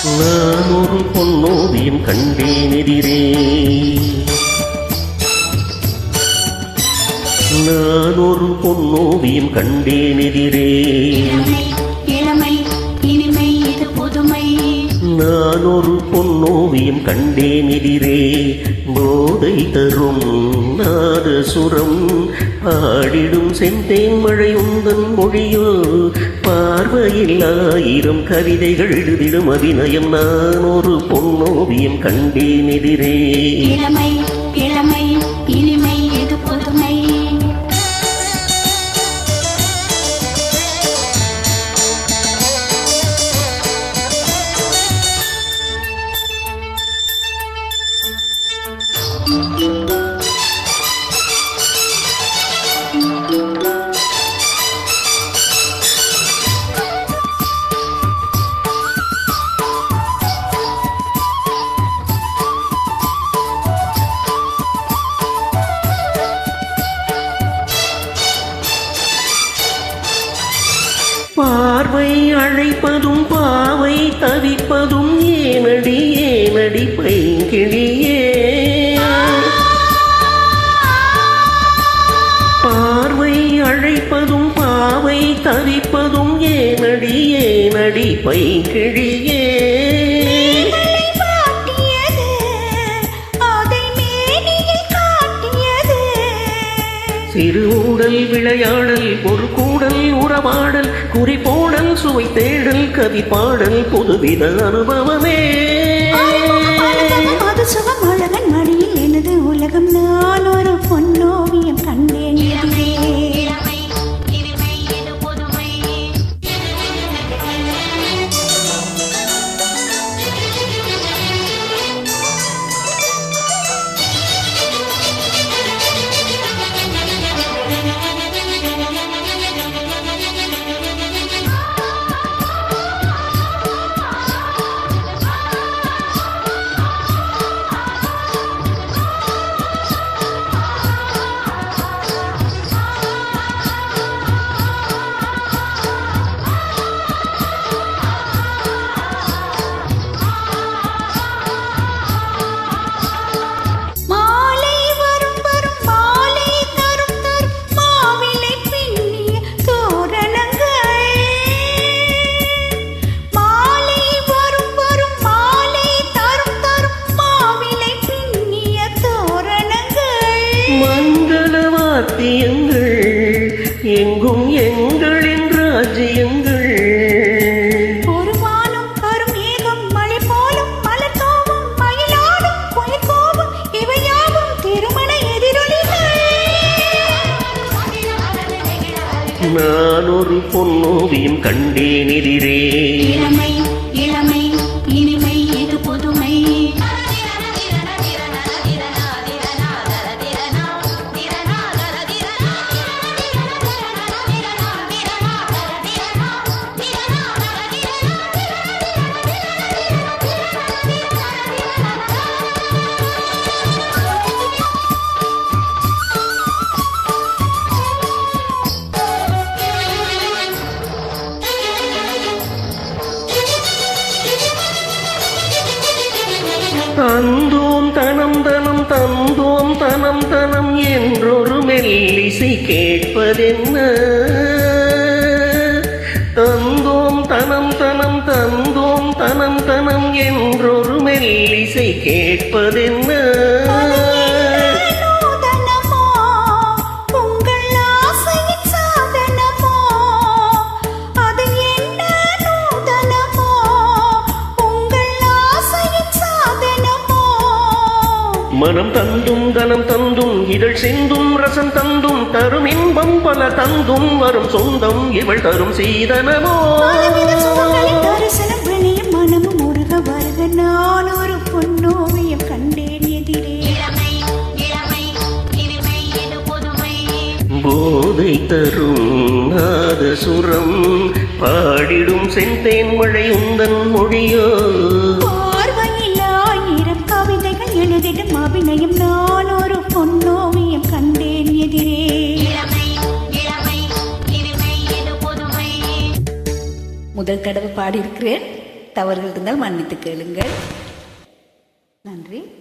நான் ஒரு பொன்னோவியம் கண்டேன் எதிரே, நான் ஒரு பொன்னோவியம் கண்டேன் எதிரே. இளமை இனிமை இது புதுமை. நான் ஒரு பொன்னோவியம் கண்டேன் எதிரே, போதை தரும் நாதசுரம் பாடிடும் செந்தேன் மழை உந்தன் மொழியோ. பார்வையில் 1000 கவிதைகள் எழுதிடும் அபிநயம். நான் ஒரு பொன்னோவியம் கண்டேன் எதிரே. இளமை இளமை இனிமை இது புதுமை. பார்வை அழைப்பதும் பாவை தவிப்பதும் ஏனடி ஏனடி பைங்கிழியே. பார்வை அழைப்பதும் பாவை தவிப்பதும் ஏனடி ஏனடி பைங்கிழியே. சிறு ஊடல் விளையாடல் ஒரு கூடல் உறவாடல் குறிப்போடல் சுவை தேடல் கவி பாடல் புதுவித அனுபவமே. அது சுகம் அழகன் மடியில் எனது உலகம். நான் ஒரு பொன்னோவியம் கண்டேன் எதிரே. மங்களவாத்தியங்கள் எங்கும் எங்களின் ராஜ்யங்கள். ஒரு வானம் கரும் மேகம் மழை போலும் மலர் தோவும் மயிலாடும் குயில் கோவும் இவையாவும் திருமண எதிரொலிகள். நான் ஒரு பொன்னோவியம் கண்டேன் எதிரே. இளமை இளமை இனிமை இது புதுமை. தந்தோம் தனம் தனம் தந்தோம் தனம் தனம் என்றொரு மெல்லிசை கேட்பதென்ன. தந்தோம் தனம் தனம் தந்தோம் தனம் தனம் என்றொரு மெல்லிசை கேட்பதென்ன. மனம் தந்தும் கனம் தந்தும் இதழ் சிந்தும் ரசம் தந்தும் தரும் இன்பம் பல தந்தும் வரும் சொந்தம் இவள் தரும் சீதனமோ. தரிசனம் வெளியும் மனமும் முருக வருக. நான் ஒரு பொன்னோவியம் கண்டேன் எதிரே. போதை தரும் நாதசுரம் பாடிடும் செந்தேன் மழை உந்தன் மொழியோ. எழுதிடும் அபிநயம். நான் ஒரு பொன்னோவியம் கண்டேன் எதிரே. முதல் தடவை பாடியிருக்கிறேன். தவறுகள் இருந்தால் மன்னித்து கேளுங்கள். நன்றி.